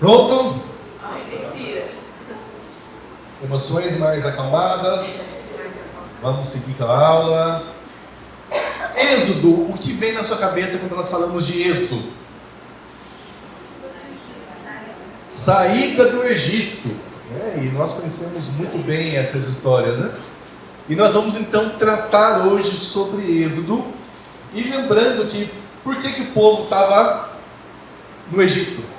Pronto? Emoções mais acalmadas. Vamos seguir com a aula. Êxodo, o que vem na sua cabeça quando nós falamos de Êxodo? Saída do Egito. E nós conhecemos muito bem essas histórias, né? E nós vamos então tratar hoje sobre Êxodo. E lembrando que, por que o povo estava no Egito?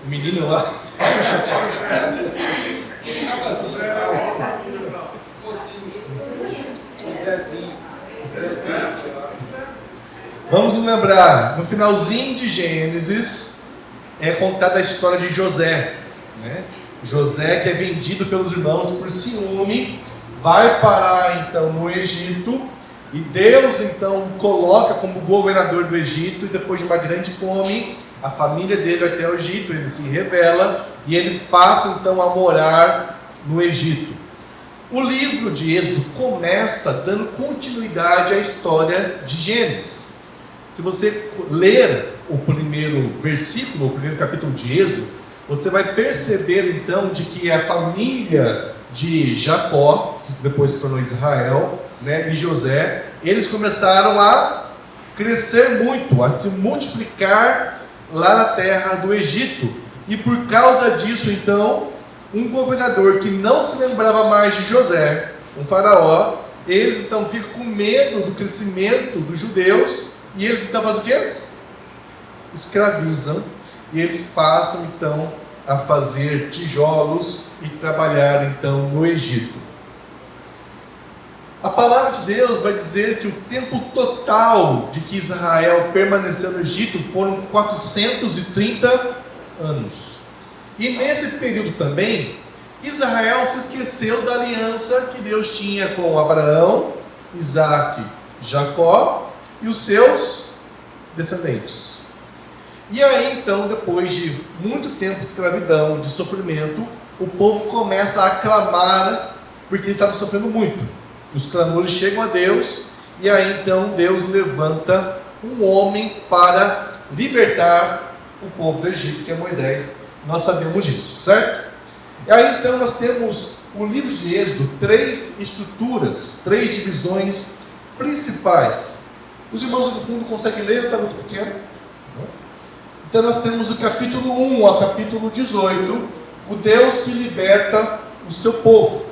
O menino lá? Vamos lembrar, no finalzinho de Gênesis, é contada a história de José, né? José, que é vendido pelos irmãos por ciúme, vai parar então no Egito, e Deus então coloca como governador do Egito, e depois de uma grande fome, a família dele vai até o Egito, ele se revela, e eles passam então a morar no Egito. O livro de Êxodo começa dando continuidade à história de Gênesis. Se você ler o primeiro versículo, o primeiro capítulo de Êxodo, você vai perceber então de que a família de Jacó, que depois se tornou Israel, né, e José, eles começaram a crescer muito, a se multiplicar lá na terra do Egito. E por causa disso então, um governador que não se lembrava mais de José, um faraó, eles então ficam com medo do crescimento dos judeus, e eles então fazem o quê? Escravizam, e eles passam então a fazer tijolos e trabalhar então no Egito. A palavra de Deus vai dizer que o tempo total de que Israel permaneceu no Egito foram 430 anos. E nesse período também, Israel se esqueceu da aliança que Deus tinha com Abraão, Isaque, Jacó e os seus descendentes. E aí então, depois de muito tempo de escravidão, de sofrimento, o povo começa a clamar, porque estava sofrendo muito. Os clamores chegam a Deus, e aí então Deus levanta um homem para libertar o povo do Egito, que é Moisés. Nós sabemos disso, certo? E aí então nós temos o livro de Êxodo, 3 estruturas, 3 divisões principais. Os irmãos do fundo conseguem ler ou está muito pequeno? Então nós temos o capítulo 1 ao capítulo 18, o Deus que liberta o seu povo.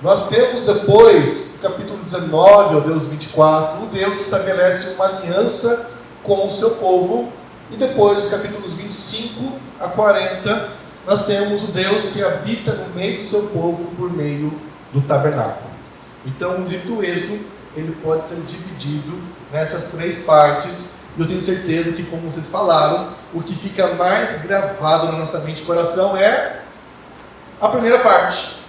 Nós temos depois, o capítulo 19 ao Deus 24, o Deus que estabelece uma aliança com o seu povo. E depois, os capítulos 25 a 40, nós temos o Deus que habita no meio do seu povo por meio do tabernáculo. Então, o livro do Êxodo, ele pode ser dividido nessas 3 partes. E eu tenho certeza que, como vocês falaram, o que fica mais gravado na nossa mente e coração é a primeira parte,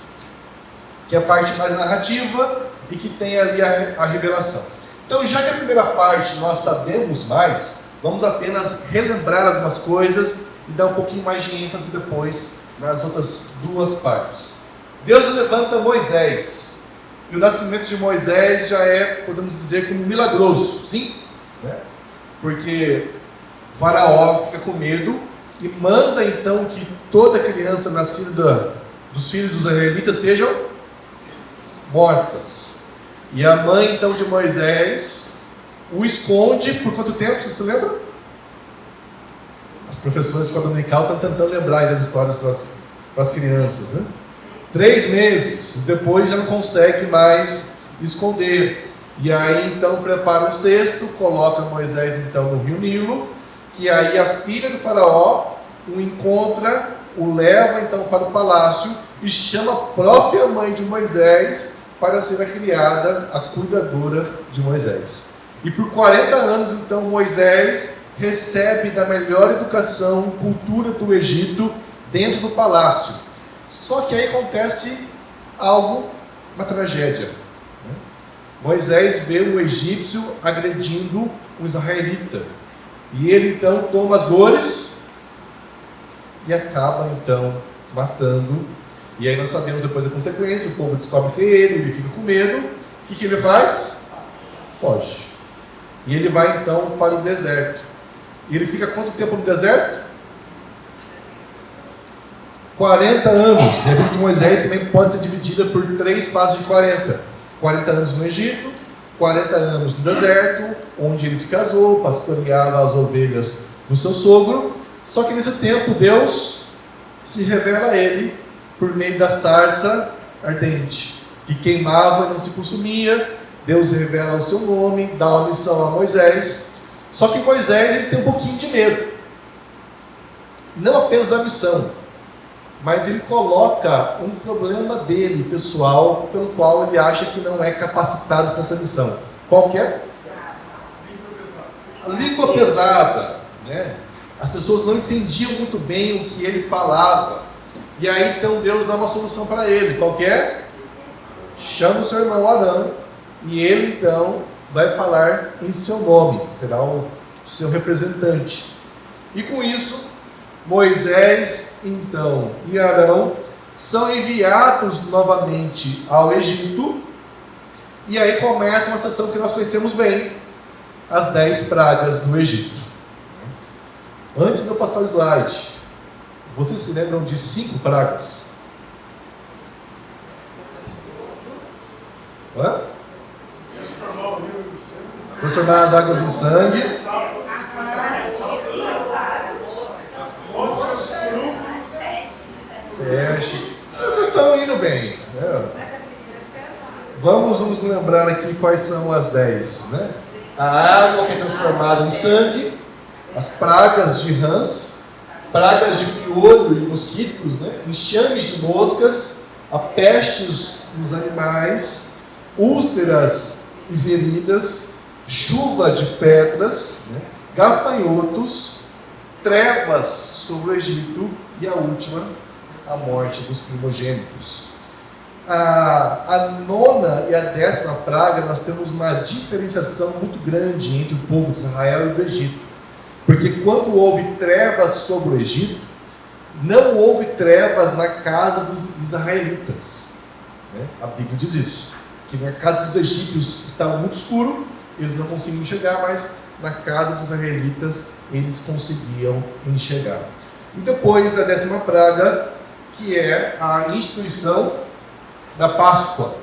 que é a parte mais narrativa e que tem ali a revelação. Então, já que a primeira parte nós sabemos mais, vamos apenas relembrar algumas coisas e dar um pouquinho mais de ênfase depois nas outras 2 partes. Deus levanta Moisés, e o nascimento de Moisés já é, podemos dizer, como milagroso, sim? Né? Porque o faraó fica com medo e manda então que toda criança nascida dos filhos dos israelitas sejam mortas. E a mãe então de Moisés o esconde por quanto tempo? Você se lembra? As professoras de escola dominical estão tentando lembrar aí das histórias para as crianças, né? 3 meses, depois já não consegue mais esconder. E aí então prepara um cesto, coloca Moisés então no rio Nilo, que aí a filha do faraó o encontra, o leva então para o palácio e chama a própria mãe de Moisés para ser a criada, a cuidadora de Moisés. E por 40 anos então Moisés recebe da melhor educação, cultura do Egito dentro do palácio. Só que aí acontece algo, uma tragédia. Moisés vê um egípcio agredindo um israelita. E ele então toma as dores e acaba então matando. E aí nós sabemos depois a consequência, o povo descobre que é ele fica com medo. O que ele faz? Foge. E ele vai então para o deserto. E ele fica quanto tempo no deserto? 40 anos. E a vida de Moisés também pode ser dividida por 3 fases de 40. 40 anos no Egito, 40 anos no deserto, onde ele se casou, pastoreava as ovelhas do seu sogro. Só que nesse tempo Deus se revela a ele por meio da sarça ardente, que queimava e não se consumia. Deus revela o seu nome, dá uma missão a Moisés. Só que Moisés ele tem um pouquinho de medo, não apenas da missão, mas ele coloca um problema dele, pessoal, pelo qual ele acha que não é capacitado para essa missão. Qual que é? A língua pesada, né? As pessoas não entendiam muito bem o que ele falava. E aí então Deus dá uma solução para ele. Qual que é? Chama o seu irmão Arão, e ele então vai falar em seu nome, será o seu representante. E com isso, Moisés então e Arão são enviados novamente ao Egito, e aí começa uma sessão que nós conhecemos bem, as 10 pragas do Egito. Antes de eu passar o slide, vocês se lembram de 5 pragas? Hã? Transformar as águas em sangue. Vocês estão indo bem, né? Vamos lembrar aqui quais são as 10, né? A água que é transformada em sangue, as pragas de rãs, pragas de piolho e mosquitos, né? Enxames de moscas, a peste nos animais, úlceras e feridas, chuva de pedras, né? Gafanhotos, trevas sobre o Egito e a última, a morte dos primogênitos. A 9ª e a 10ª praga, nós temos uma diferenciação muito grande entre o povo de Israel e do Egito. Porque quando houve trevas sobre o Egito, não houve trevas na casa dos israelitas, né? A Bíblia diz isso, que na casa dos egípcios estava muito escuro, eles não conseguiam enxergar, mas na casa dos israelitas eles conseguiam enxergar. E depois a 10ª praga, que é a instituição da Páscoa,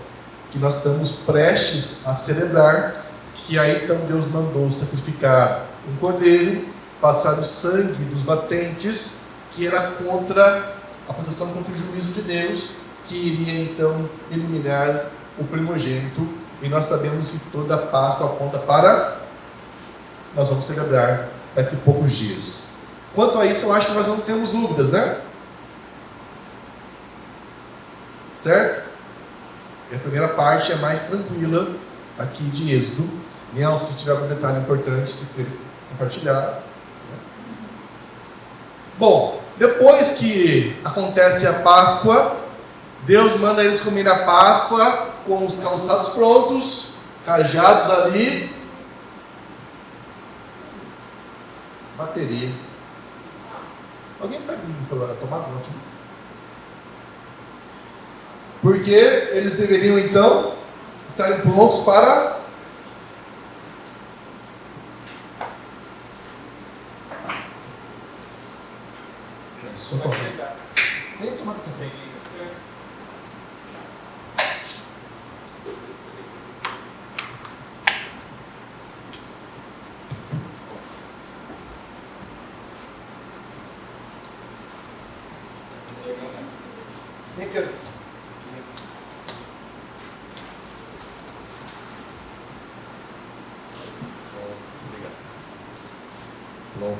que nós estamos prestes a celebrar, que aí então Deus mandou sacrificar um cordeiro, passar o sangue dos batentes, que era contra a proteção contra o juízo de Deus, que iria então eliminar o primogênito. E nós sabemos que toda a Páscoa aponta para, nós vamos celebrar daqui a poucos dias. Quanto a isso, eu acho que nós não temos dúvidas, né? Certo? E a primeira parte é mais tranquila aqui de Êxodo. Niel, se tiver algum detalhe importante, se quiser compartilhar. Bom, depois que acontece a Páscoa, Deus manda eles comer a Páscoa com os calçados prontos, cajados ali. Bateria. Alguém pega a tomada? Porque eles deveriam então estarem prontos para nem tomada café. Nem quero. Pronto,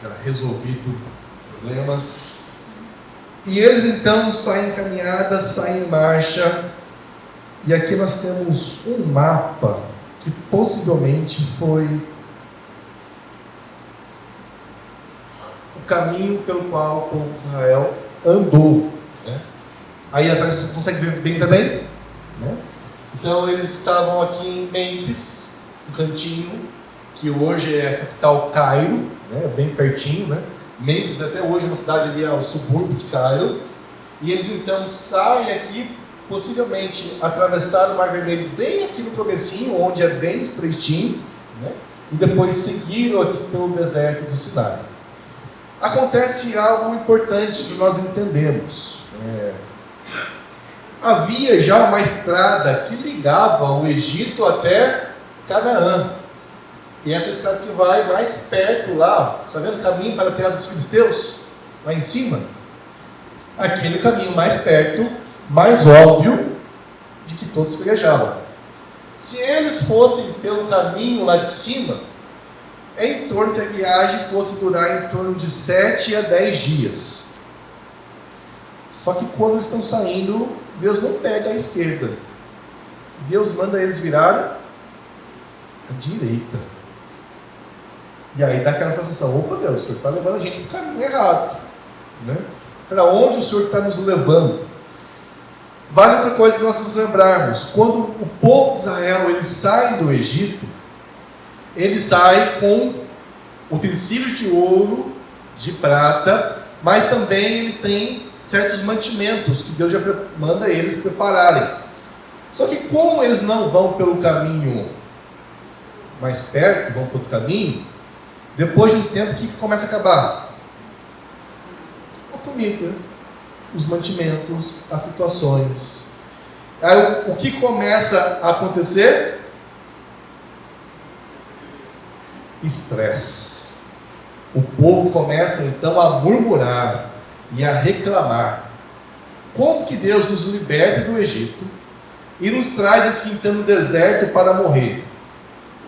já resolvido o problema. E eles então saem em caminhada, saem em marcha. E aqui nós temos um mapa que possivelmente foi o caminho pelo qual o povo de Israel andou, né? Aí atrás você consegue ver bem também, né? Então eles estavam aqui em Mênfis, um cantinho que hoje é a capital Cairo, né? Bem pertinho, né? Mênfis até hoje é uma cidade ali ao subúrbio de Cairo. E eles então saem aqui, possivelmente atravessaram o Mar Vermelho bem aqui no comecinho, onde é bem estreitinho, né? e depois seguiram aqui pelo deserto do Sinai. Acontece algo importante que nós entendemos. Havia já uma estrada que ligava o Egito até Canaã. E essa estrada que vai mais perto lá, está vendo o caminho para a terra dos filisteus? Lá em cima. Aquele caminho mais perto, mais óbvio, de que todos viajavam. Se eles fossem pelo caminho lá de cima, é em torno que a viagem fosse durar em torno de 7 a 10 dias. Só que quando eles estão saindo, Deus não pega a esquerda. Deus manda eles virarem à direita. E aí dá aquela sensação, opa Deus, o Senhor está levando a gente para o caminho errado. Né? Para onde o Senhor está nos levando? Vale outra coisa que nós nos lembrarmos. Quando o povo de Israel ele sai do Egito, ele sai com utensílios de ouro, de prata, mas também eles têm certos mantimentos que Deus já manda eles prepararem. Só que como eles não vão pelo caminho mais perto, vão para outro caminho, depois de um tempo, o que começa a acabar? A comida, os mantimentos, as situações. Aí o que começa a acontecer? Estresse. O povo começa então a murmurar e a reclamar. Como que Deus nos liberta do Egito e nos traz aqui então no deserto para morrer?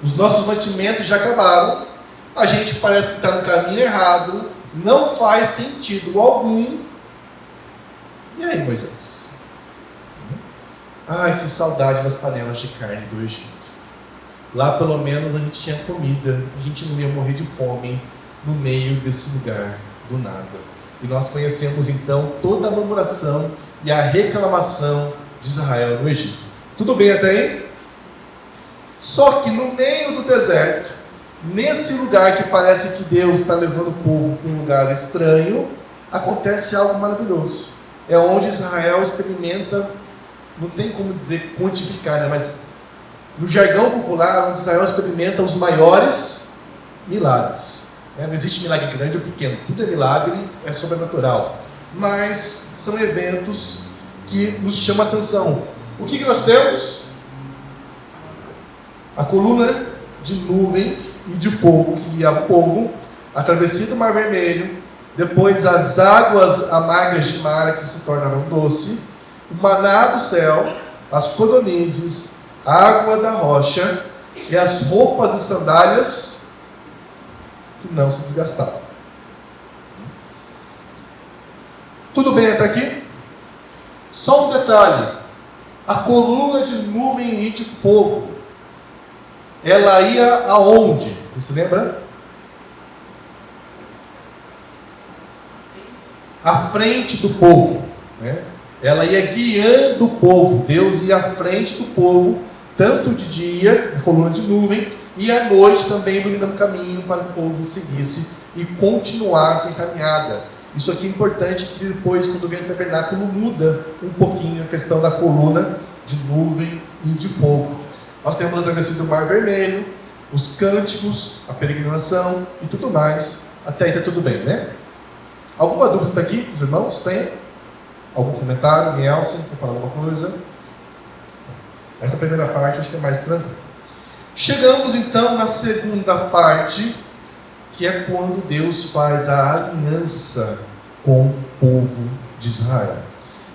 Os nossos mantimentos já acabaram, a gente parece que está no caminho errado, não faz sentido algum. E aí, Moisés? Ai, que saudade das panelas de carne do Egito. Lá pelo menos a gente tinha comida, a gente não ia morrer de fome no meio desse lugar do nada. E nós conhecemos então toda a murmuração e a reclamação de Israel no Egito. Tudo bem até aí? Só que no meio do deserto, nesse lugar que parece que Deus está levando o povo para um lugar estranho, acontece algo maravilhoso. É onde Israel experimenta, não tem como dizer quantificar, né? Mas no jargão popular, onde Israel experimenta os maiores milagres. Não existe milagre grande ou pequeno, tudo é milagre, é sobrenatural. Mas são eventos que nos chamam a atenção. O que nós temos? A coluna de nuvem e de fogo que guiava o povo, a travessia do Mar Vermelho, depois as águas amargas de Mara que se tornaram doces, o maná do céu, as codornizes, a água da rocha e as roupas e sandálias que não se desgastavam. Tudo bem até aqui? Só um detalhe: a coluna de nuvem e de fogo, ela ia aonde? Você se lembra? À frente do povo, né? Ela ia guiando o povo. Deus ia à frente do povo, tanto de dia, coluna de nuvem, e à noite também iluminando o caminho para que o povo seguisse e continuasse a caminhada. Isso aqui é importante, que depois, quando vem o tabernáculo, muda um pouquinho a questão da coluna de nuvem e de fogo. Nós temos a travessia do Mar Vermelho, os cânticos, a peregrinação e tudo mais. Até aí está tudo bem, né? Alguma dúvida aqui, os irmãos? Tem? Algum comentário? Nielsen, quer falar alguma coisa? Essa primeira parte acho que é mais tranquila. Chegamos então na segunda parte, que é quando Deus faz a aliança com o povo de Israel.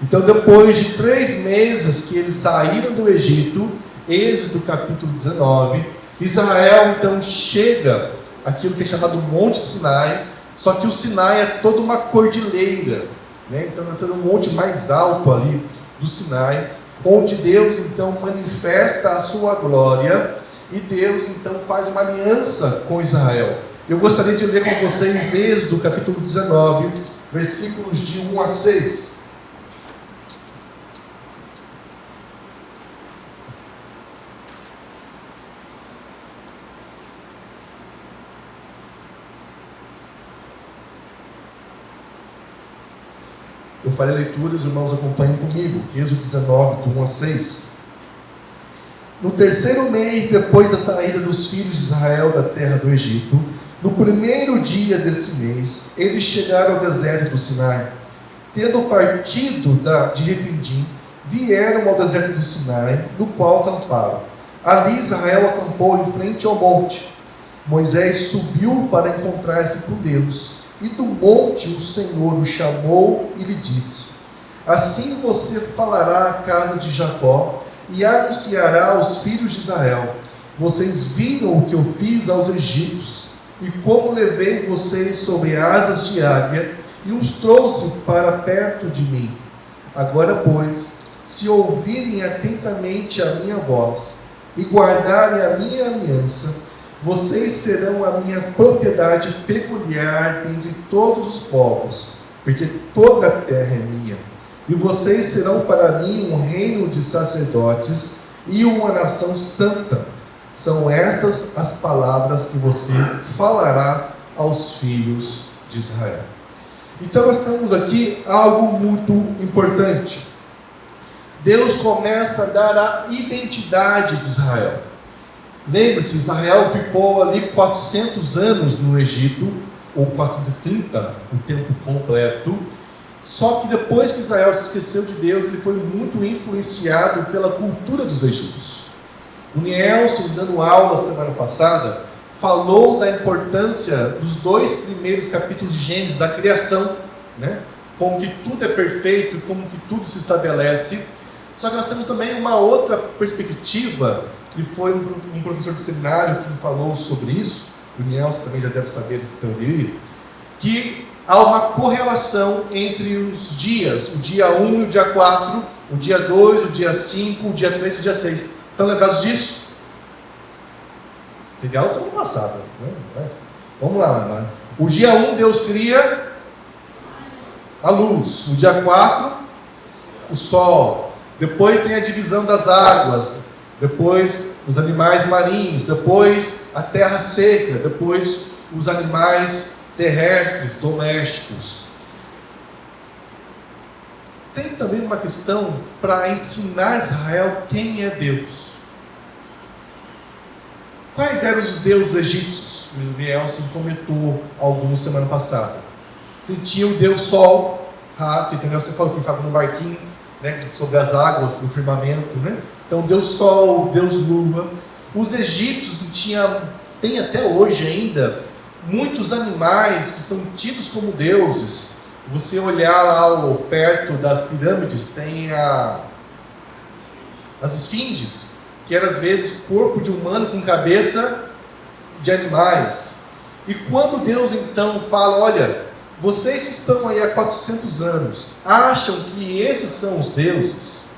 Então, depois de 3 meses que eles saíram do Egito, Êxodo capítulo 19, Israel então chega àquilo que é chamado Monte Sinai, só que o Sinai é toda uma cordilheira, né? Então vai ser um monte mais alto ali do Sinai, onde Deus então manifesta a sua glória, e Deus então faz uma aliança com Israel. Eu gostaria de ler com vocês Êxodo capítulo 19, versículos de 1 a 6. Eu farei leituras, os irmãos acompanhem comigo. Êxodo 19, do 1 a 6. No terceiro mês depois da saída dos filhos de Israel da terra do Egito, no primeiro dia desse mês, eles chegaram ao deserto do Sinai. Tendo partido de Refidim, vieram ao deserto do Sinai, no qual acamparam. Ali Israel acampou em frente ao monte. Moisés subiu para encontrar-se com Deus, e do monte o Senhor o chamou e lhe disse: assim você falará à casa de Jacó e anunciará aos filhos de Israel: vocês viram o que eu fiz aos egípcios, e como levei vocês sobre asas de águia e os trouxe para perto de mim. Agora, pois, se ouvirem atentamente a minha voz e guardarem a minha aliança, vocês serão a minha propriedade peculiar dentre todos os povos, porque toda a terra é minha. E vocês serão para mim um reino de sacerdotes e uma nação santa. São estas as palavras que você falará aos filhos de Israel. Então nós temos aqui algo muito importante. Deus começa a dar a identidade de Israel. Lembre-se, Israel ficou ali 400 anos no Egito, ou 430, o tempo completo. Só que depois que Israel se esqueceu de Deus, ele foi muito influenciado pela cultura dos egípcios. O Nielsen, dando aula semana passada, falou da importância dos 2 primeiros capítulos de Gênesis, da criação, né? Como que tudo é perfeito, como que tudo se estabelece. Só que nós temos também uma outra perspectiva, que foi um professor de seminário que falou sobre isso, o Nielsen também já deve saber dessa teoria, que há uma correlação entre os dias, o dia 1 e o dia 4, o dia 2, o dia 5, o dia 3 e o dia 6. Estão lembrados disso? Teve aula semana passada, né? Vamos lá, né? O dia 1 Deus cria a luz, o dia 4 o sol, depois tem a divisão das águas, depois os animais marinhos, depois a terra seca, depois os animais terrestres, domésticos. Tem também uma questão para ensinar Israel quem é Deus. Quais eram os deuses egípcios? O Nielsen comentou alguns semana passada. Você tinha o Deus Sol, que o Nielsen falou que ficava no barquinho, né, sobre as águas do firmamento, né? Então Deus Sol, Deus Lua. Os egípcios tem até hoje ainda muitos animais que são tidos como deuses. Você olhar lá perto das pirâmides, tem as esfinges, que eram às vezes corpo de humano com cabeça de animais. E quando Deus então fala: olha, vocês estão aí há 400 anos, acham que esses são os deuses?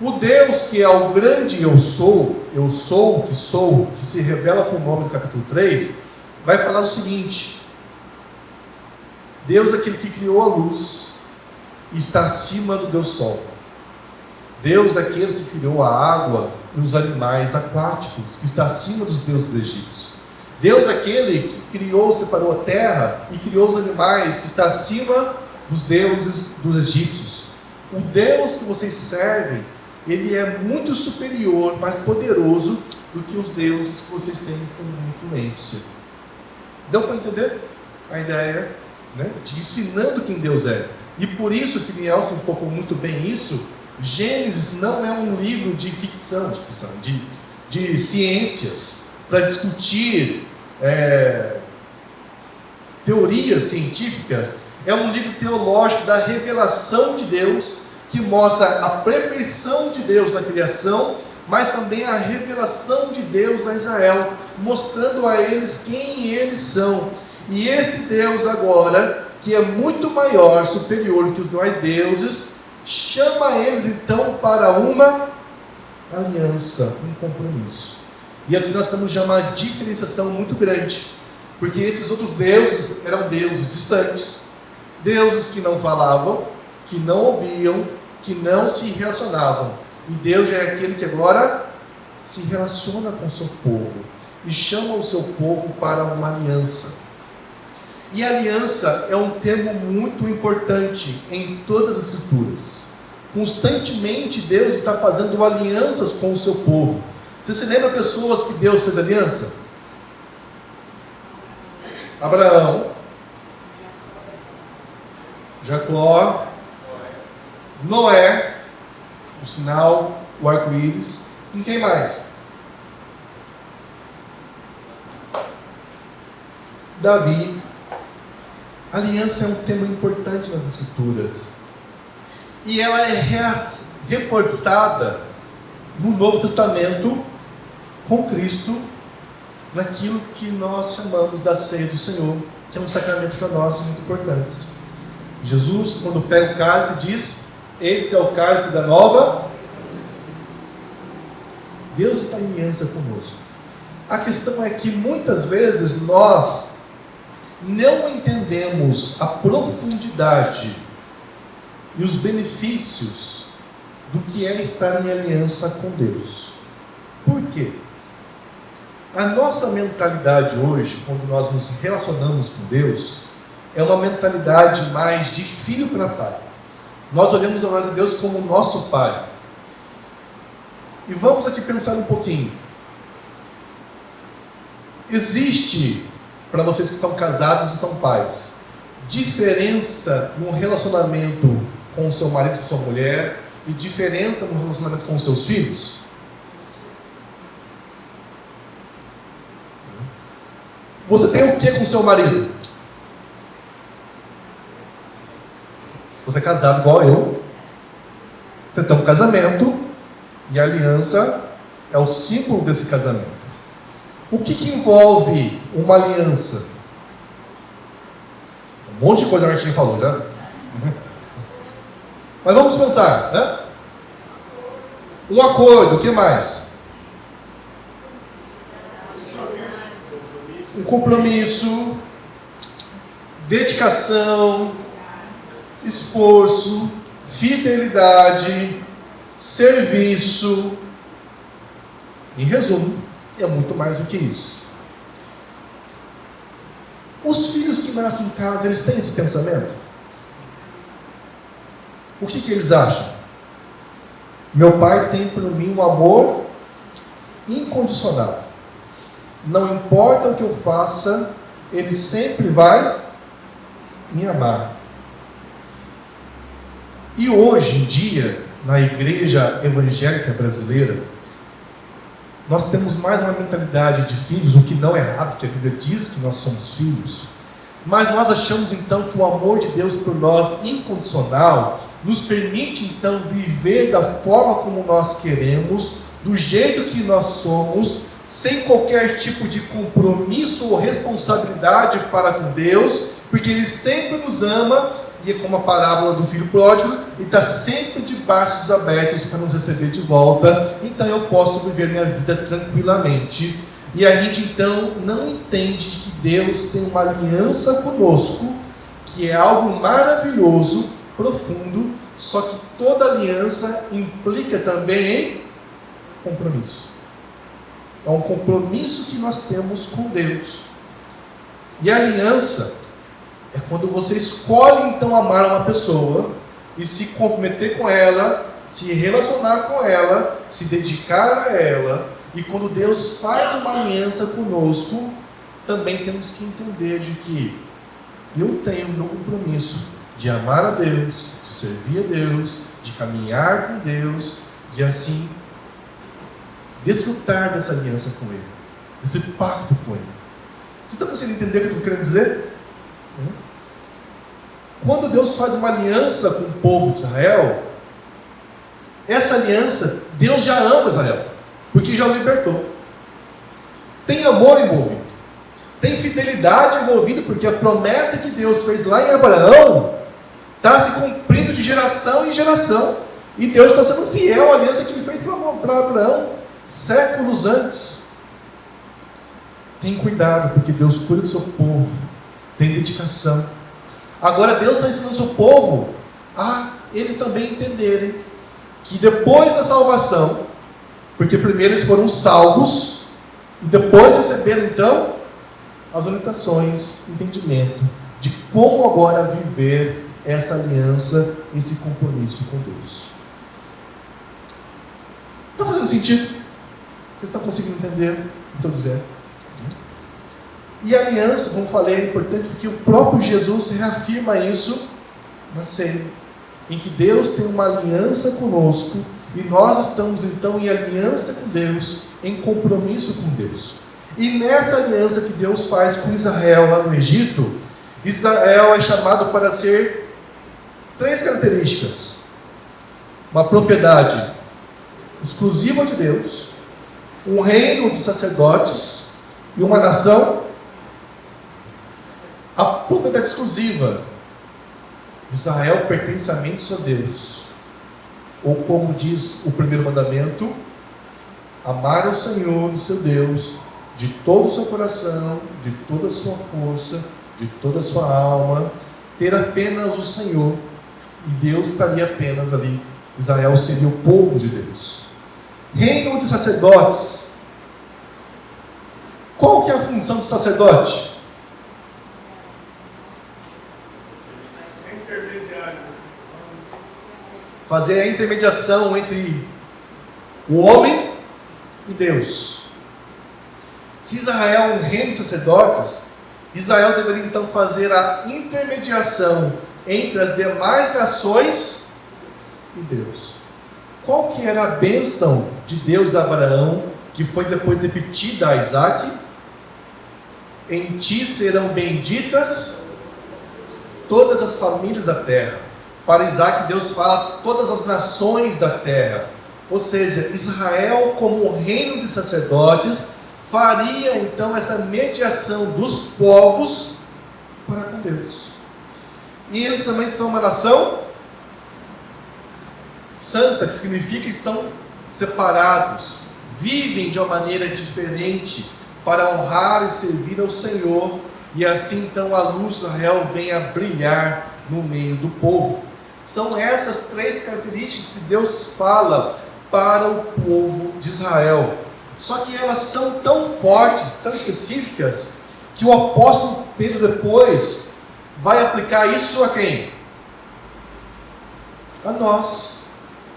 O Deus que é o grande eu sou, que se revela com o nome no capítulo 3, vai falar o seguinte: Deus é aquele que criou a luz e está acima do Deus Sol. Deus é aquele que criou a água e os animais aquáticos, que está acima dos deuses egípcios. Deus é aquele que criou, separou a terra e criou os animais, que está acima dos deuses dos egípcios. O Deus que vocês servem, ele é muito superior, mais poderoso do que os deuses que vocês têm como influência. Deu para entender a ideia, né? De ensinando quem Deus é. E por isso que Nielsen focou muito bem nisso. Gênesis não é um livro de ficção, de ciências, para discutir teorias científicas. É um livro teológico da revelação de Deus, que mostra a perfeição de Deus na criação, mas também a revelação de Deus a Israel, mostrando a eles quem eles são. E esse Deus agora, que é muito maior, superior que os demais deuses, chama eles então para uma aliança, um compromisso. E aqui nós temos já uma diferenciação muito grande, porque esses outros deuses eram deuses distantes, deuses que não falavam, que não ouviam, que não se relacionavam. E Deus já é aquele que agora se relaciona com o seu povo e chama o seu povo para uma aliança. E aliança é um termo muito importante em todas as escrituras. Constantemente Deus está fazendo alianças com o seu povo. Você se lembra pessoas que Deus fez aliança? Abraão, Jacó, Noé, o sinal, o arco-íris, e quem mais? Davi. Aliança é um tema importante nas Escrituras. E ela é reforçada no Novo Testamento com Cristo, naquilo que nós chamamos da ceia do Senhor, que é um sacramento para nós muito importante. Jesus, quando pega o cálice, diz: esse é o cálice da nova. Deus está em aliança conosco. A questão é que muitas vezes nós não entendemos a profundidade e os benefícios do que é estar em aliança com Deus. Por quê? A nossa mentalidade hoje, quando nós nos relacionamos com Deus, é uma mentalidade mais de filho para pai. Nós olhamos a Deus como nosso pai. E vamos aqui pensar um pouquinho. Existe, para vocês que são casados e são pais, diferença no relacionamento com o seu marido, com sua mulher, e diferença no relacionamento com os seus filhos? Você tem o que com seu marido? Você é casado igual eu. Você tem um casamento, e a aliança é o símbolo desse casamento. O que envolve uma aliança? Um monte de coisa que a gente falou já. Mas vamos pensar, né? Um acordo, o que mais? Um compromisso, dedicação, esforço, fidelidade, serviço. Em resumo, é muito mais do que isso. Os filhos que nascem em casa, eles têm esse pensamento? O que eles acham? Meu pai tem por mim um amor incondicional. Não importa o que eu faça, ele sempre vai me amar. E hoje em dia, na igreja evangélica brasileira, nós temos mais uma mentalidade de filhos, o que não é errado, porque a Bíblia diz que nós somos filhos. Mas nós achamos então que o amor de Deus por nós, incondicional, nos permite então viver da forma como nós queremos, do jeito que nós somos, sem qualquer tipo de compromisso ou responsabilidade para com Deus, porque Ele sempre nos ama, e é como a parábola do filho pródigo, e está sempre de braços abertos para nos receber de volta. Então eu posso viver minha vida tranquilamente. E a gente então não entende que Deus tem uma aliança conosco, que é algo maravilhoso, profundo, só que toda aliança implica também em compromisso. É um compromisso que nós temos com Deus. E a aliança é quando você escolhe então amar uma pessoa e se comprometer com ela, se relacionar com ela, se dedicar a ela. E quando Deus faz uma aliança conosco, também temos que entender de que eu tenho o meu compromisso de amar a Deus, de servir a Deus, de caminhar com Deus, de assim desfrutar dessa aliança com Ele, desse pacto com Ele. Vocês estão conseguindo entender o que eu estou querendo dizer? Quando Deus faz uma aliança com o povo de Israel, essa aliança, Deus já ama Israel, porque já o libertou. Tem amor envolvido, tem fidelidade envolvida, porque a promessa que Deus fez lá em Abraão está se cumprindo de geração em geração, e Deus está sendo fiel à aliança que Ele fez para Abraão séculos antes. Tem cuidado, porque Deus cuida do seu povo, tem dedicação. Agora Deus está ensinando o seu povo a eles também entenderem que depois da salvação, porque primeiro eles foram salvos, e depois receberam então as orientações, entendimento de como agora viver essa aliança, esse compromisso com Deus. Está fazendo sentido? Vocês estão conseguindo entender o que estou dizendo? E a aliança, como falei, é importante porque o próprio Jesus reafirma isso na ceia, em que Deus tem uma aliança conosco e nós estamos então em aliança com Deus, em compromisso com Deus. E nessa aliança que Deus faz com Israel lá no Egito, Israel é chamado para ser 3 características: uma propriedade exclusiva de Deus, um reino de sacerdotes e uma nação. A propriedade exclusiva: Israel pertence somente a Deus, ou como diz o primeiro mandamento, amar ao Senhor, o seu Deus, de todo o seu coração, de toda a sua força, de toda a sua alma, ter apenas o Senhor, e Deus estaria apenas ali. Israel seria o povo de Deus. Reino de sacerdotes. Qual que é a função do sacerdote? Fazer a intermediação entre o homem e Deus. Se Israel é um reino de sacerdotes, Israel deveria então fazer a intermediação entre as demais nações e Deus. Qual que era a bênção de Deus a Abraão, que foi depois repetida a Isaac? Em ti serão benditas todas as famílias da terra. Para Isaac, Deus fala todas as nações da terra. Ou seja, Israel, como reino de sacerdotes, faria então essa mediação dos povos para com Deus. E eles também são uma nação santa, que significa que são separados, vivem de uma maneira diferente para honrar e servir ao Senhor, e assim então a luz de Israel vem a brilhar no meio do povo. São essas 3 características que Deus fala para o povo de Israel. Só que elas são tão fortes, tão específicas, que o apóstolo Pedro depois vai aplicar isso a quem? A nós,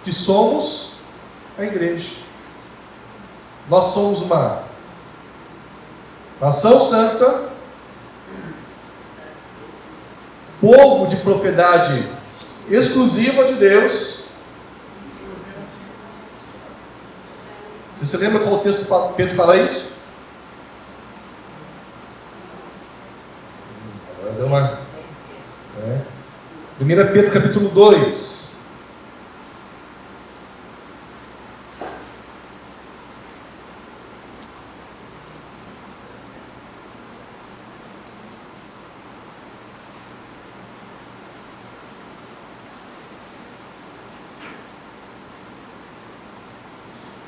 que somos a igreja. Nós somos uma nação santa, povo de propriedade exclusiva de Deus. Você lembra qual o texto de Pedro fala isso? Deu uma... 1 Pedro capítulo 2.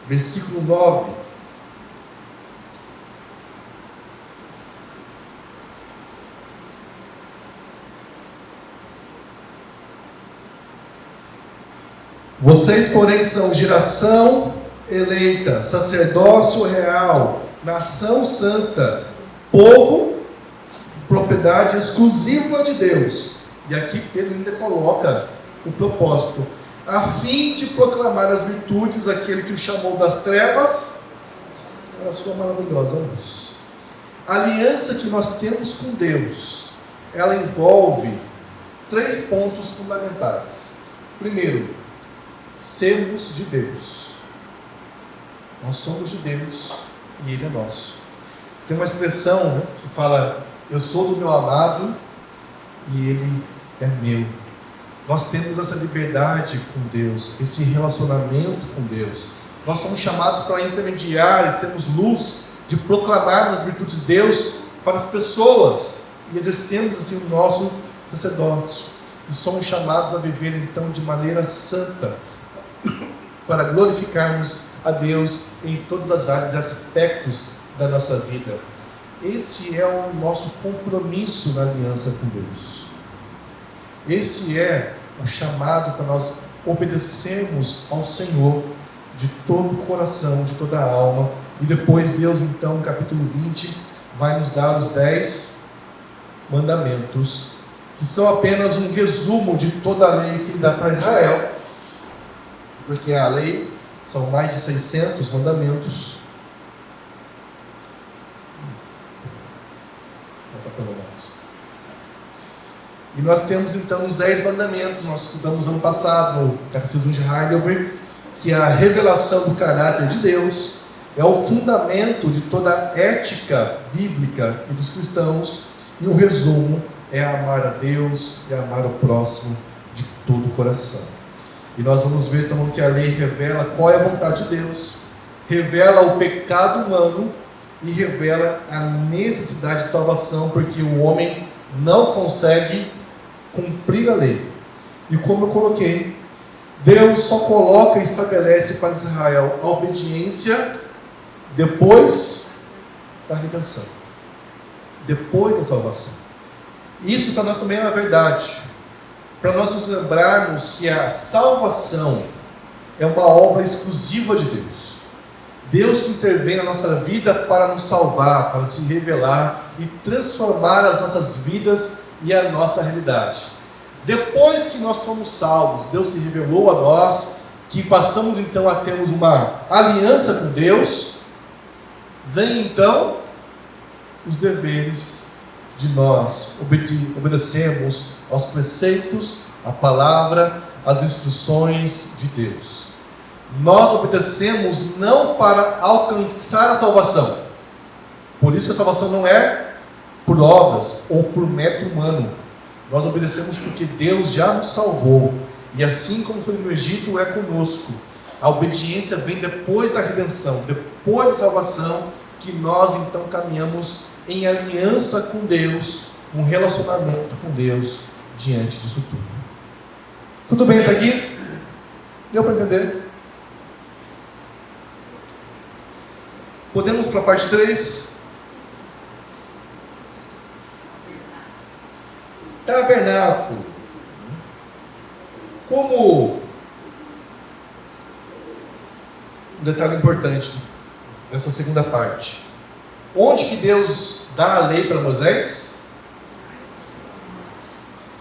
Versículo 9. Vocês, porém, são geração eleita, sacerdócio real, nação santa, povo, propriedade exclusiva de Deus. E aqui Pedro ainda coloca o propósito: a fim de proclamar as virtudes daquele que o chamou das trevas para a sua maravilhosa luz. A aliança que nós temos com Deus, ela envolve 3 pontos fundamentais. Primeiro, sermos de Deus. Nós somos de Deus e Ele é nosso. Tem uma expressão, né, que fala: eu sou do meu amado e Ele é meu. Nós temos essa liberdade com Deus, esse relacionamento com Deus. Nós somos chamados para intermediar e sermos luz, de proclamar as virtudes de Deus para as pessoas, e exercemos assim o nosso sacerdócio. E somos chamados a viver então de maneira santa, para glorificarmos a Deus em todas as áreas e aspectos da nossa vida. Esse é o nosso compromisso na aliança com Deus. Esse é o chamado para nós obedecermos ao Senhor de todo o coração, de toda a alma. E depois Deus, então, no capítulo 20, vai nos dar os 10 mandamentos, que são apenas um resumo de toda a lei que Ele dá para Israel, porque a lei são mais de 600 mandamentos, essa prova, irmãos. E nós temos então os 10 mandamentos, nós estudamos ano passado no Catecismo de Heidelberg, que a revelação do caráter de Deus é o fundamento de toda a ética bíblica e dos cristãos, e o resumo é amar a Deus e amar o próximo de todo o coração. E nós vamos ver então que a lei revela qual é a vontade de Deus, revela o pecado humano e revela a necessidade de salvação, porque o homem não consegue cumprir a lei. E como eu coloquei, Deus só coloca e estabelece para Israel a obediência depois da redenção, depois da salvação. Isso para nós também é uma verdade, para nós nos lembrarmos que a salvação é uma obra exclusiva de Deus. Deus que intervém na nossa vida para nos salvar, para se revelar e transformar as nossas vidas e a nossa realidade. Depois que nós somos salvos, Deus se revelou a nós, que passamos então a termos uma aliança com Deus, vem então os deveres de nós obedecemos aos preceitos, à palavra, às instruções de Deus. Nós obedecemos não para alcançar a salvação. Por isso que a salvação não é por obras ou por método humano. Nós obedecemos porque Deus já nos salvou. E assim como foi no Egito, é conosco. A obediência vem depois da redenção, depois da salvação, que nós então caminhamos em aliança com Deus, um relacionamento com Deus diante disso tudo. Tudo bem até aqui? Deu para entender? Podemos para a parte 3? Tabernáculo. Como um detalhe importante nessa segunda parte. Onde que Deus dá a lei para Moisés?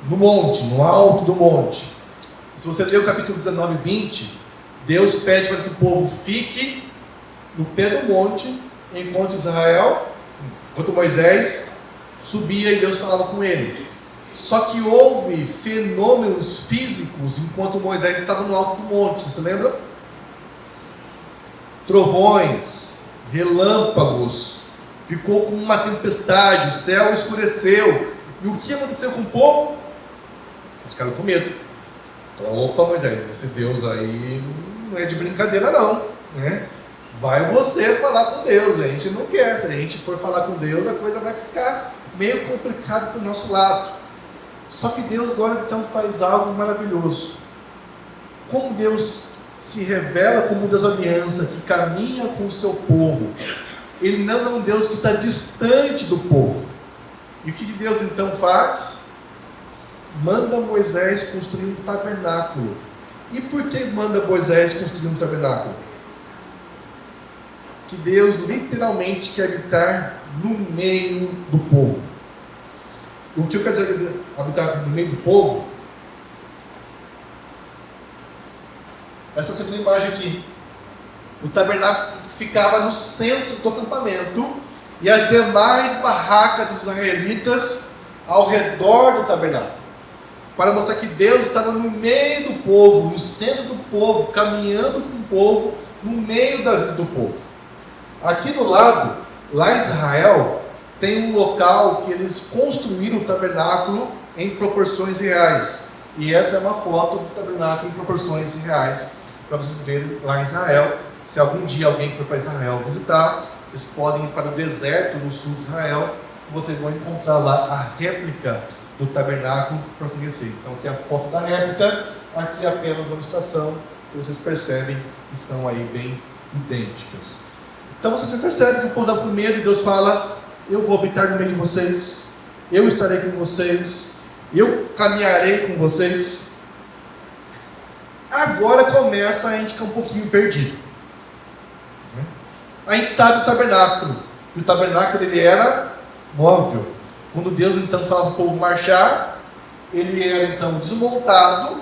No monte, no alto do monte. Se você ler o capítulo 19 e 20, Deus pede para que o povo fique no pé do monte, enquanto Moisés subia e Deus falava com ele. Só que houve fenômenos físicos enquanto Moisés estava no alto do monte, você lembra? Trovões, relâmpagos, ficou com uma tempestade, o céu escureceu. E o que aconteceu com o povo? Eles ficaram com medo. Opa, Moisés, esse Deus aí não é de brincadeira não, né? Vai você falar com Deus, a gente não quer. Se a gente for falar com Deus, a coisa vai ficar meio complicada para o nosso lado. Só que Deus agora então faz algo maravilhoso. Como Deus se revela como um Deus da aliança, que caminha com o seu povo. Ele não é um Deus que está distante do povo. E o que Deus então faz? Manda Moisés construir um tabernáculo. E por que manda Moisés construir um tabernáculo? Que Deus literalmente quer habitar no meio do povo. O que eu quero dizer habitar no meio do povo? Essa segunda imagem aqui. O tabernáculo ficava no centro do acampamento e as demais barracas dos israelitas ao redor do tabernáculo, para mostrar que Deus estava no meio do povo, no centro do povo, caminhando com o povo, no meio da vida do povo. Aqui do lado, lá em Israel, tem um local que eles construíram o tabernáculo em proporções reais. E essa é uma foto do tabernáculo em proporções reais, para vocês verem lá em Israel. Se algum dia alguém for para Israel visitar, vocês podem ir para o deserto no sul de Israel, vocês vão encontrar lá a réplica do tabernáculo para conhecer. Então aqui é a foto da réplica, aqui é apenas uma ilustração, que vocês percebem que estão aí bem idênticas. Então vocês percebem que o povo dá com medo e Deus fala: eu vou habitar no meio de vocês, eu estarei com vocês, eu caminharei com vocês. Agora começa a gente ficar um pouquinho perdido. A gente sabe o tabernáculo, e o tabernáculo ele era móvel. Quando Deus então falava para o povo marchar, ele era então desmontado,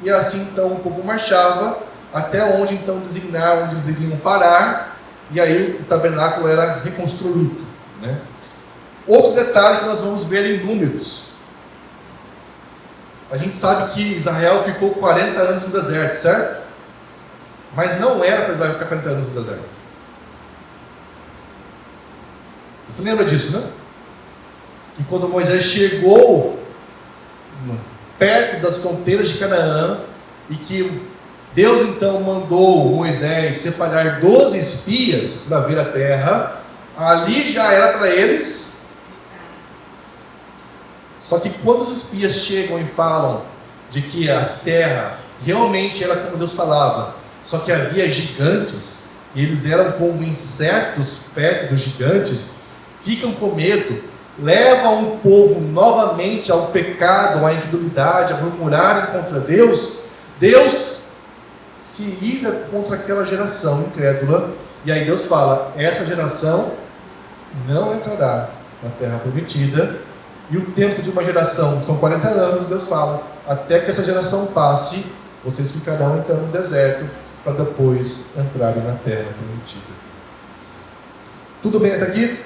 e assim então o povo marchava até onde então designar, onde eles iriam parar, e aí o tabernáculo era reconstruído, né? Outro detalhe que nós vamos ver em Números. A gente sabe que Israel ficou 40 anos no deserto, certo? Mas não era para Israel ficar 40 anos no deserto. Você lembra disso, né? Que quando Moisés chegou perto das fronteiras de Canaã, e que Deus então mandou Moisés separar 12 espias para ver a terra, ali já era para eles. Só que quando os espias chegam e falam de que a terra realmente era como Deus falava, só que havia gigantes, e eles eram como insetos perto dos gigantes, ficam com medo, levam o povo novamente ao pecado, à incredulidade, a murmurarem contra Deus. Deus se ira contra aquela geração incrédula, e aí Deus fala: essa geração não entrará na terra prometida. E o tempo de uma geração são 40 anos, Deus fala: até que essa geração passe, vocês ficarão então no deserto, para depois entrarem na terra prometida. Tudo bem até aqui?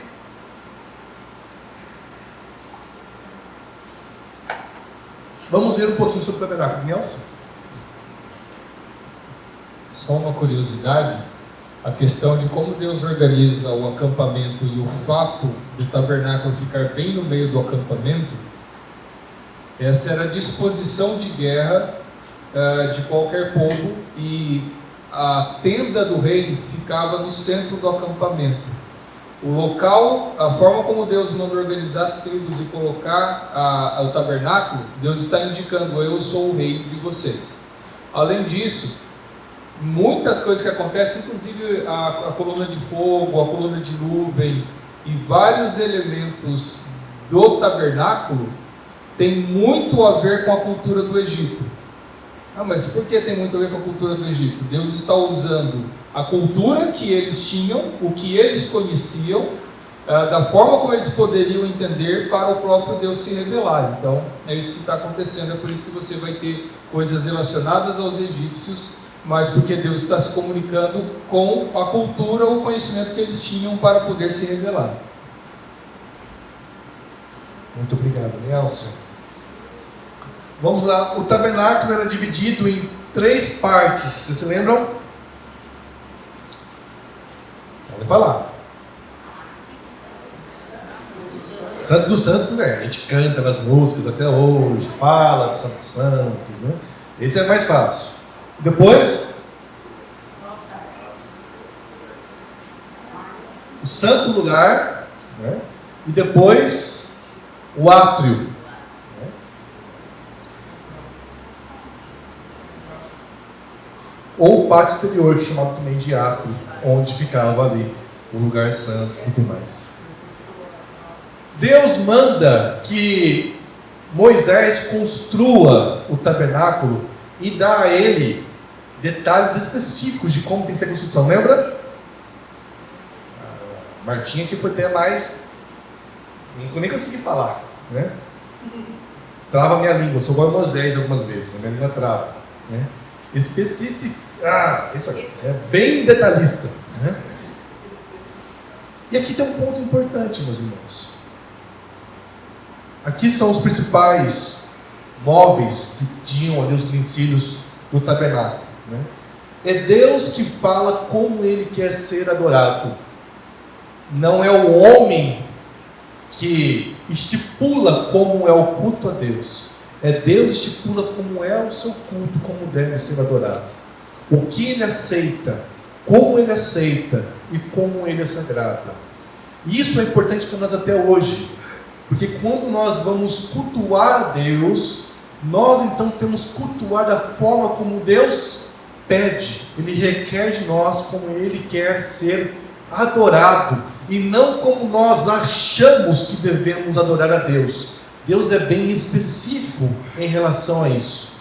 Vamos ver um pouquinho sobre o tabernáculo. Nelson? Só uma curiosidade, a questão de como Deus organiza o acampamento e o fato do tabernáculo ficar bem no meio do acampamento, essa era a disposição de guerra de qualquer povo, e a tenda do rei ficava no centro do acampamento. O local, a forma como Deus mandou organizar as tribos e colocar o tabernáculo, Deus está indicando: eu sou o rei de vocês. Além disso, muitas coisas que acontecem, inclusive a coluna de fogo, a coluna de nuvem e vários elementos do tabernáculo, tem muito a ver com a cultura do Egito. Mas por que tem muito a ver com a cultura do Egito? Deus está usando a cultura que eles tinham, o que eles conheciam, da forma como eles poderiam entender, para o próprio Deus se revelar. Então é isso que está acontecendo. É por isso que você vai ter coisas relacionadas aos egípcios, mas porque Deus está se comunicando com a cultura, o conhecimento que eles tinham para poder se revelar. Muito obrigado, Nelson. Vamos lá. O tabernáculo era dividido em 3 partes. Vocês se lembram? Pode falar. Santos dos Santos, né? A gente canta nas músicas até hoje, fala dos Santos dos Santos, né? Esse é mais fácil. Depois, o santo lugar, né? E depois o átrio, né? Ou o pátio exterior, chamado também de átrio, onde ficava ali o lugar santo e tudo mais. Deus manda que Moisés construa o tabernáculo e dá a ele detalhes específicos de como tem que ser a construção. Lembra? A Martinha que foi até mais... Não nem consegui falar, né? Trava a minha língua, eu sou igual a Moisés algumas vezes, a minha língua trava, né? Isso aqui, é bem detalhista, né? E aqui tem um ponto importante, meus irmãos. Aqui são os principais móveis que tinham ali os utensílios do tabernáculo, né? É Deus que fala como Ele quer ser adorado. Não é o homem que estipula como é o culto a Deus. É Deus que estipula como é o seu culto, como deve ser adorado. O que Ele aceita, como Ele aceita e como Ele se agrada. E isso é importante para nós até hoje. Porque quando nós vamos cultuar a Deus, nós então temos que cultuar da forma como Deus pede. Ele requer de nós como Ele quer ser adorado, e não como nós achamos que devemos adorar a Deus. Deus é bem específico em relação a isso.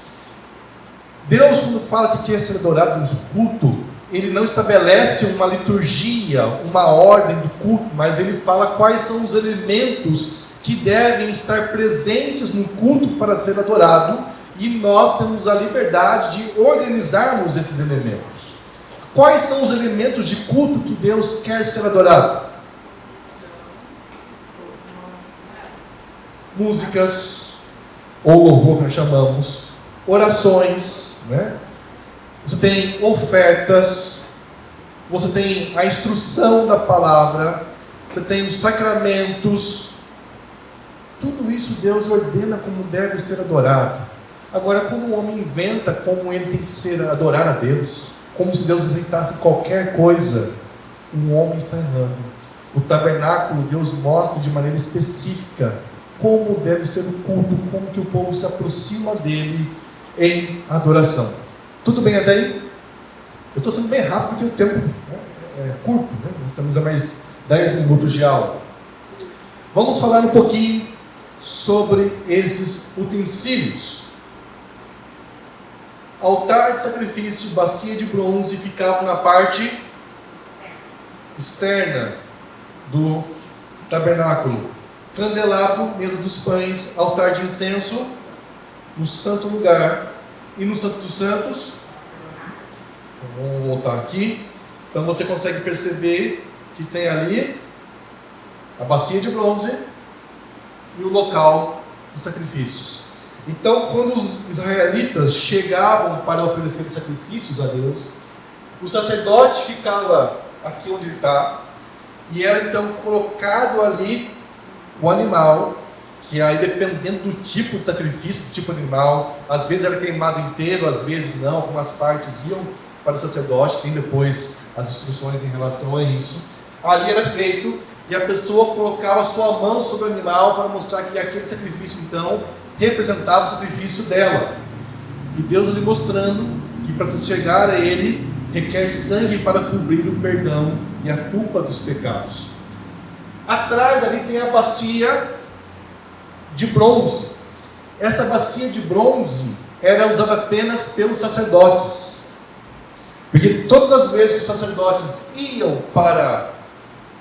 Deus, quando fala que quer ser adorado no culto, Ele não estabelece uma liturgia, uma ordem do culto, mas Ele fala quais são os elementos que devem estar presentes no culto para ser adorado, e nós temos a liberdade de organizarmos esses elementos. Quais são os elementos de culto que Deus quer ser adorado? músicas, ou louvor que nós chamamos, orações, né? Você tem ofertas, você tem a instrução da palavra, você tem os sacramentos. Tudo isso Deus ordena como deve ser adorado. Agora, quando o homem inventa como ele tem que ser adorar a Deus, como se Deus aceitasse qualquer coisa, o homem está errando. O tabernáculo, Deus mostra de maneira específica como deve ser o culto, como que o povo se aproxima dele em adoração. Tudo bem até aí? Eu estou sendo bem rápido porque o tempo é curto, né? Nós estamos a mais 10 minutos de aula. Vamos falar um pouquinho sobre esses utensílios. Altar de sacrifício, bacia de bronze, ficavam na parte externa do tabernáculo. Candelabro, mesa dos pães, altar de incenso, no santo lugar. E no Santo dos Santos, vamos voltar aqui. Então você consegue perceber que tem ali a bacia de bronze e o local dos sacrifícios. Então, quando os israelitas chegavam para oferecer os sacrifícios a Deus, o sacerdote ficava aqui onde ele está, e era então colocado ali o animal, que aí dependendo do tipo de sacrifício, do tipo de animal, às vezes era queimado inteiro, às vezes não, algumas partes iam para o sacerdote, tem depois as instruções em relação a isso. Ali era feito, e a pessoa colocava a sua mão sobre o animal para mostrar que aquele sacrifício então representava o sacrifício dela. E Deus ali mostrando que para se chegar a ele requer sangue para cobrir o perdão e a culpa dos pecados. Atrás ali tem a bacia de bronze. Essa bacia de bronze era usada apenas pelos sacerdotes, porque todas as vezes que os sacerdotes iam para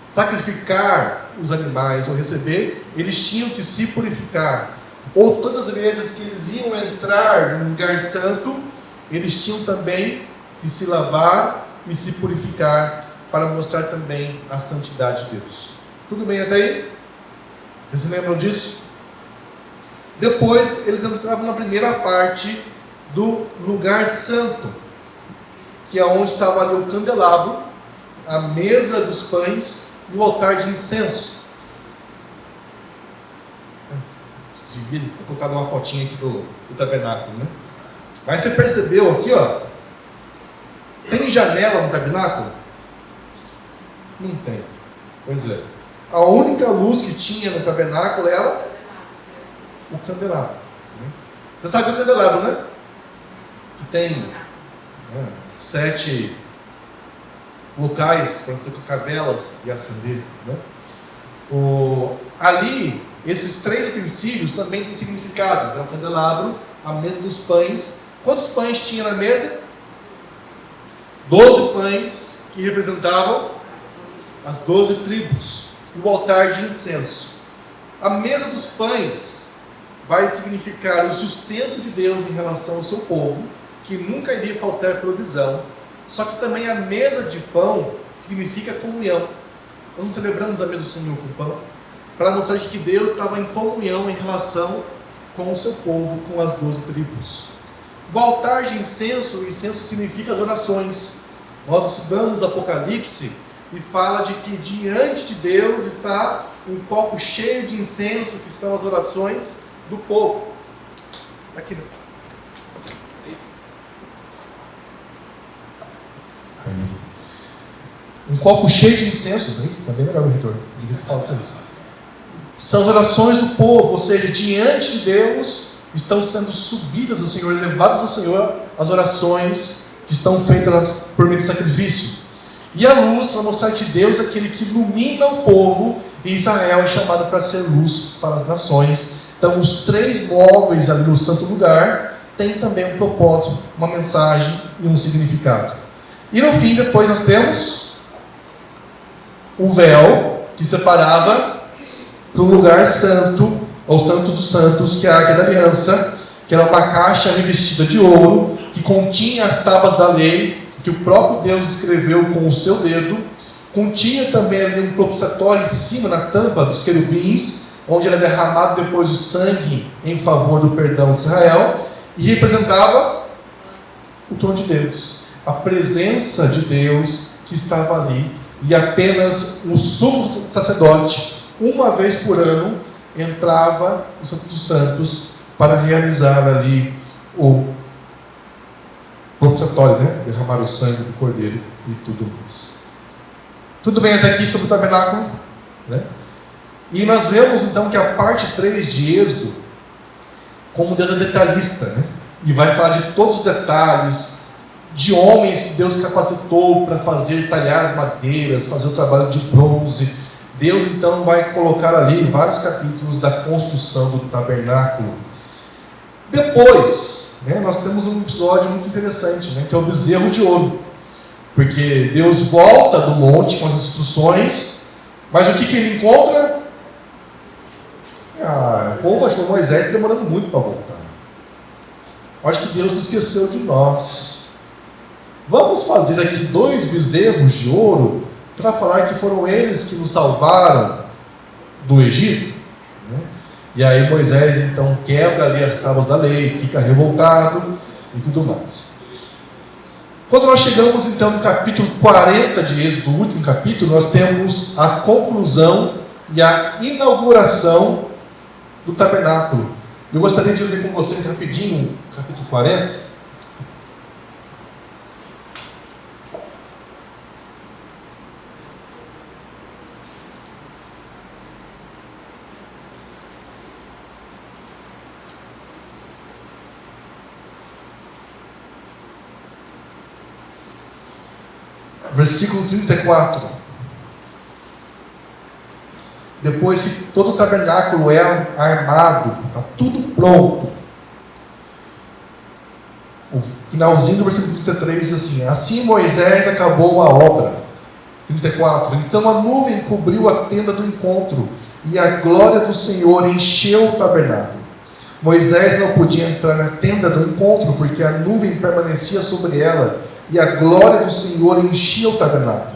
sacrificar os animais ou receber, eles tinham que se purificar. Ou todas as vezes que eles iam entrar no lugar santo, eles tinham também que se lavar e se purificar para mostrar também a santidade de Deus. Tudo bem até aí? Vocês se lembram disso? Depois eles entravam na primeira parte do lugar santo, que é onde estava ali o candelabro, a mesa dos pães e o altar de incenso. Devia ter colocado uma fotinha aqui do tabernáculo, né? Mas você percebeu aqui, ó? Tem janela no tabernáculo? Não tem. Pois é. A única luz que tinha no tabernáculo era o candelabro. Né? Você sabe o candelabro, né? Que tem 7 locais para você colocar velas e acender. Né? Ali, esses 3 utensílios também têm significados. Né? O candelabro, a mesa dos pães. Quantos pães tinha na mesa? 12 pães que representavam as 12 tribos. E o altar de incenso. A mesa dos pães vai significar o sustento de Deus em relação ao seu povo, que nunca iria faltar provisão. Só que também a mesa de pão significa comunhão. Nós não celebramos a mesa do Senhor com pão, para mostrar que Deus estava em comunhão em relação com o seu povo, com as 12 tribos. O altar de incenso, o incenso significa as orações. Nós estudamos Apocalipse e fala de que diante de Deus está um copo cheio de incenso, que são as orações do povo. Aqui. Um copo cheio de incenso, está bem legal o reitor, ninguém fala com isso. São as orações do povo, ou seja, diante de Deus estão sendo subidas ao Senhor, levadas ao Senhor as orações que estão feitas por meio de sacrifício. E a luz, para mostrar que Deus é aquele que ilumina o povo, e Israel é chamado para ser luz para as nações. Então os 3 móveis ali no santo lugar têm também um propósito, uma mensagem e um significado. E no fim, depois nós temos o véu que separava do lugar santo, ou santo dos santos, que é a Arca da Aliança, que era uma caixa revestida de ouro, que continha as tábuas da lei, que o próprio Deus escreveu com o seu dedo. Continha também ali um propiciatório em cima, na tampa dos querubins, onde era derramado depois o sangue em favor do perdão de Israel, e representava o trono de Deus, a presença de Deus que estava ali, e apenas o sumo sacerdote, uma vez por ano, entrava no Santo dos Santos para realizar ali o propiciatório, né? Derramar o sangue do cordeiro e tudo mais. Tudo bem até aqui sobre o tabernáculo, né? E nós vemos então que a parte 3 de Êxodo, como Deus é detalhista, né? E vai falar de todos os detalhes, de homens que Deus capacitou para fazer, talhar as madeiras, fazer o trabalho de bronze. Deus então vai colocar ali vários capítulos da construção do tabernáculo. Depois, né, nós temos um episódio muito interessante, né, que é o bezerro de ouro. Porque Deus volta do monte com as instruções, mas o que ele encontra? O povo achou Moisés demorando muito para voltar. Acho que Deus se esqueceu de nós. Vamos fazer aqui 2 bezerros de ouro para falar que foram eles que nos salvaram do Egito, né? E aí Moisés então quebra ali as tábuas da lei, fica revoltado e tudo mais. Quando nós chegamos então no capítulo 40 de Êxodo, o último capítulo, nós temos a conclusão e a inauguração do tabernáculo. Eu gostaria de ler com vocês rapidinho o capítulo 40. Versículo 34. Depois que todo o tabernáculo é armado, está tudo pronto. O finalzinho do versículo 33 diz assim: assim Moisés acabou a obra. 34. Então a nuvem cobriu a tenda do encontro, e a glória do Senhor encheu o tabernáculo. Moisés não podia entrar na tenda do encontro, porque a nuvem permanecia sobre ela, e a glória do Senhor enchia o tabernáculo.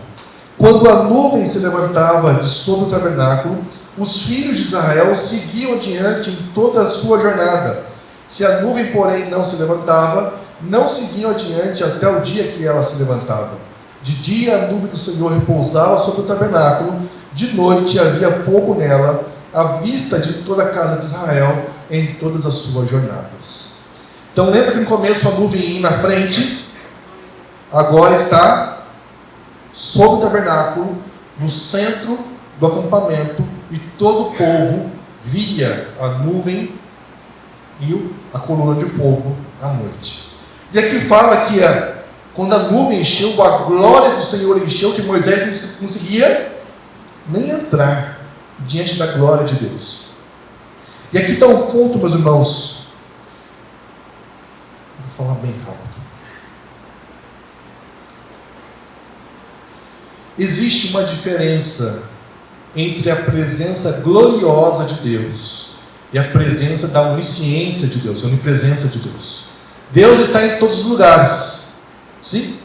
Quando a nuvem se levantava de sobre o tabernáculo, os filhos de Israel seguiam adiante em toda a sua jornada. Se a nuvem, porém, não se levantava, não seguiam adiante até o dia que ela se levantava. De dia a nuvem do Senhor repousava sobre o tabernáculo, de noite havia fogo nela, à vista de toda a casa de Israel em todas as suas jornadas. Então lembra que no começo a nuvem ia na frente, agora está sobre o tabernáculo, no centro do acampamento, e todo o povo via a nuvem e a coluna de fogo à noite. E aqui fala que quando a nuvem encheu, a glória do Senhor encheu, que Moisés não conseguia nem entrar diante da glória de Deus. E aqui está um ponto, meus irmãos. Vou falar bem rápido. Existe uma diferença entre a presença gloriosa de Deus e a presença da onisciência de Deus, a onipresença de Deus. Deus está em todos os lugares, sim,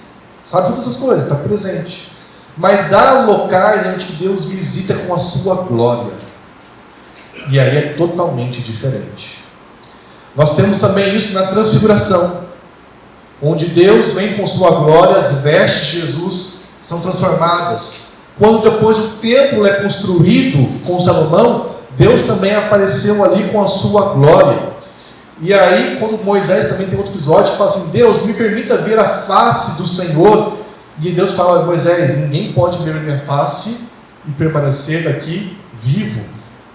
sabe todas essas coisas, está presente. Mas há locais onde Deus visita com a sua glória, e aí é totalmente diferente. Nós temos também isso na transfiguração, onde Deus vem com sua glória, as vestes de Jesus são transformadas. Quando depois o templo é construído com Salomão, Deus também apareceu ali com a sua glória. E aí, quando Moisés também tem outro episódio que fala assim: Deus, me permita ver a face do Senhor. E Deus fala: Moisés, ninguém pode ver a minha face e permanecer daqui vivo.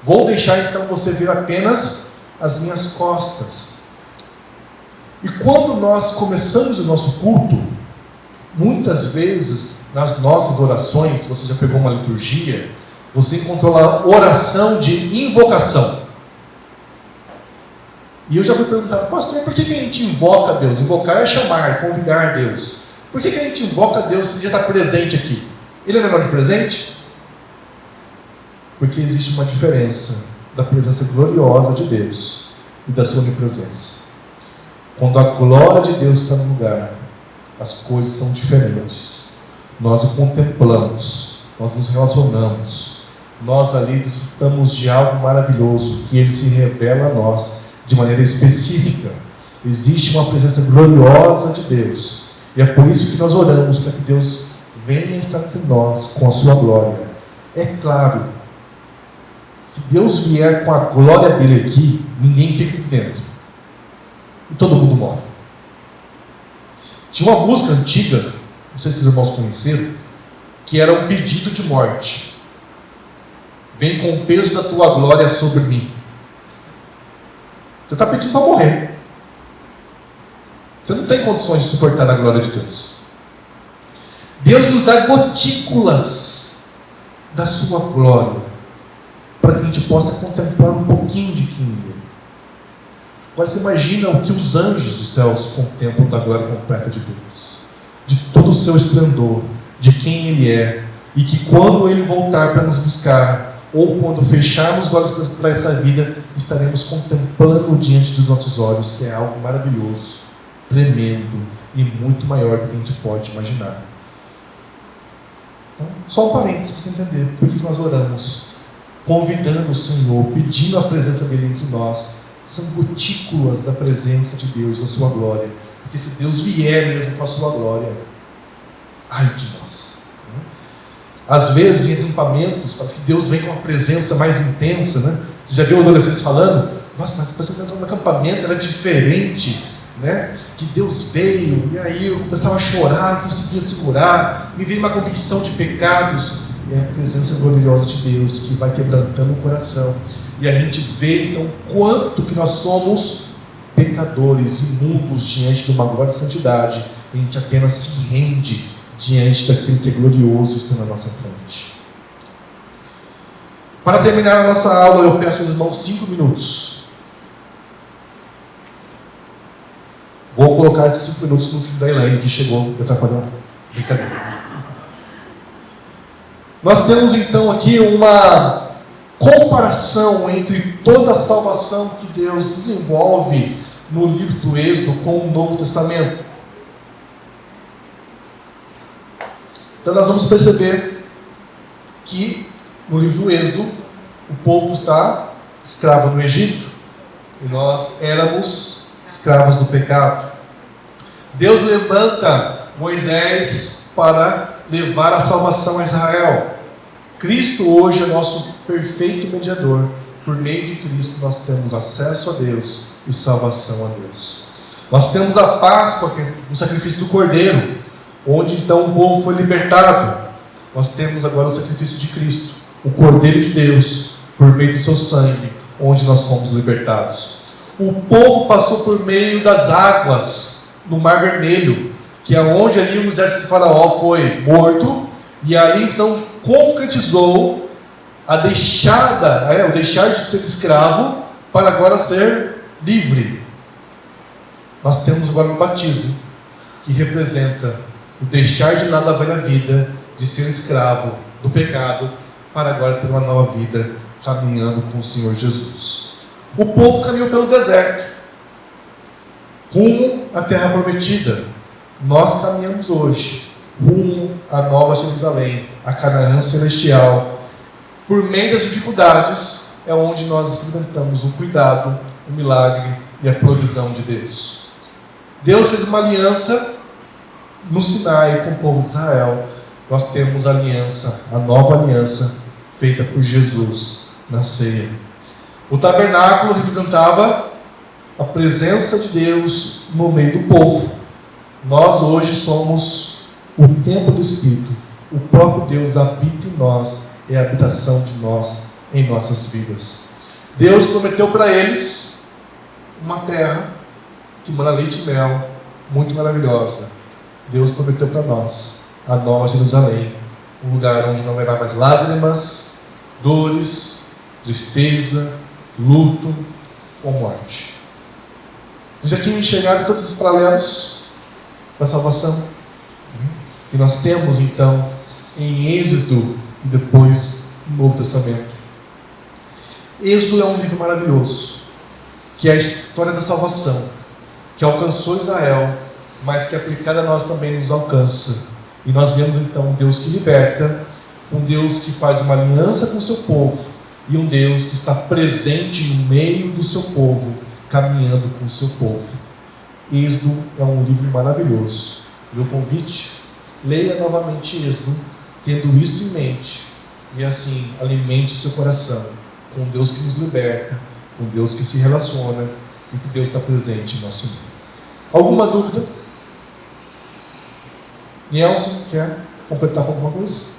Vou deixar então você ver apenas as minhas costas. E quando nós começamos o nosso culto, muitas vezes nas nossas orações, se você já pegou uma liturgia, você encontrou lá oração de invocação. E eu já fui perguntado: pastor, por que a gente invoca a Deus? Invocar é chamar, convidar a Deus. Por que a gente invoca a Deus se ele já está presente aqui? Ele é menor de presente? Porque existe uma diferença da presença gloriosa de Deus e da sua onipresença. Quando a glória de Deus está no lugar, as coisas são diferentes. Nós o contemplamos, nós nos relacionamos, nós ali desfrutamos de algo maravilhoso, que Ele se revela a nós de maneira específica. Existe uma presença gloriosa de Deus, e é por isso que nós oramos para que Deus venha estar entre nós com a sua glória. É claro, se Deus vier com a glória dele aqui, ninguém fica aqui dentro, e todo mundo morre. Tinha uma música antiga, não sei se os irmãos conheceram, que era um pedido de morte. Vem com o peso da tua glória sobre mim. Você está pedindo para morrer. Você não tem condições de suportar a glória de Deus. Deus nos dá gotículas da sua glória, para que a gente possa contemplar um pouquinho de quem Ele é. Agora você imagina o que os anjos dos céus contemplam da glória completa de Deus, de todo o seu esplendor, de quem Ele é, e que quando Ele voltar para nos buscar, ou quando fecharmos os olhos para essa vida, estaremos contemplando diante dos nossos olhos, que é algo maravilhoso, tremendo e muito maior do que a gente pode imaginar. Então, só um parênteses para você entender por que nós oramos, convidando o Senhor, pedindo a presença dEle entre nós. São gotículas da presença de Deus, da sua glória, porque se Deus vier mesmo com a sua glória, ai de nós. Às vezes em acampamentos, parece que Deus vem com uma presença mais intensa, né? Você já viu adolescentes falando, nossa, mas parece que no acampamento era diferente, né? Que Deus veio, e aí eu começava a chorar, não conseguia segurar, me veio uma convicção de pecados, e é a presença gloriosa de Deus que vai quebrantando o coração, e a gente vê então quanto que nós somos pecadores, imundos diante de uma glória de santidade, e a gente apenas se rende diante daquilo que é glorioso está na nossa frente. Para terminar a nossa aula, eu peço aos irmãos 5 minutos. Vou colocar esses 5 minutos no filho da Elaine, que chegou e atrapalhou. Brincadeira. Nós temos então aqui uma comparação entre toda a salvação que Deus desenvolve no livro do Êxodo com o Novo Testamento. Então nós vamos perceber que no livro do Êxodo o povo está escravo no Egito e nós éramos escravos do pecado. Deus levanta Moisés para levar a salvação a Israel. Cristo hoje é nosso perfeito mediador. Por meio de Cristo nós temos acesso a Deus e salvação a Deus. Nós temos a Páscoa, que é o sacrifício do Cordeiro, onde então o povo foi libertado. Nós temos agora o sacrifício de Cristo, o Cordeiro de Deus, por meio do seu sangue, onde nós fomos libertados. O povo passou por meio das águas no Mar Vermelho, que é onde ali o exército de Faraó foi morto, e ali então concretizou a deixada, o deixar de ser escravo para agora ser livre. Nós temos agora o batismo, que representa o deixar de lado a velha vida, de ser escravo do pecado, para agora ter uma nova vida, caminhando com o Senhor Jesus. O povo caminhou pelo deserto, rumo à terra prometida. Nós caminhamos hoje, rumo à nova Jerusalém, a Canaã celestial. Por meio das dificuldades, é onde nós experimentamos o cuidado, o milagre e a provisão de Deus. Deus fez uma aliança no Sinai com o povo de Israel. Nós temos a aliança, a nova aliança feita por Jesus na ceia. O tabernáculo representava a presença de Deus no meio do povo. Nós hoje somos o templo do Espírito. O próprio Deus habita em nós, é a habitação de nós em nossas vidas. Deus prometeu para eles uma terra que mana leite e mel, muito maravilhosa. Deus prometeu para nós a nova Jerusalém, um lugar onde não haverá mais lágrimas, dores, tristeza, luto ou morte. Vocês já tinham enxergado todos esses paralelos da salvação que nós temos então em Êxodo e depois no Novo Testamento? Êxodo é um livro maravilhoso, que é a história da salvação, que alcançou Israel, mas que aplicada a nós também nos alcança. E nós vemos então um Deus que liberta, um Deus que faz uma aliança com o seu povo e um Deus que está presente no meio do seu povo, caminhando com o seu povo. Êxodo é um livro maravilhoso. Meu convite, leia novamente Êxodo, tendo isto em mente, e assim alimente o seu coração com um Deus que nos liberta, com um Deus que se relaciona e que Deus está presente em nosso meio. Alguma dúvida? Nelson, quer completar com alguma coisa?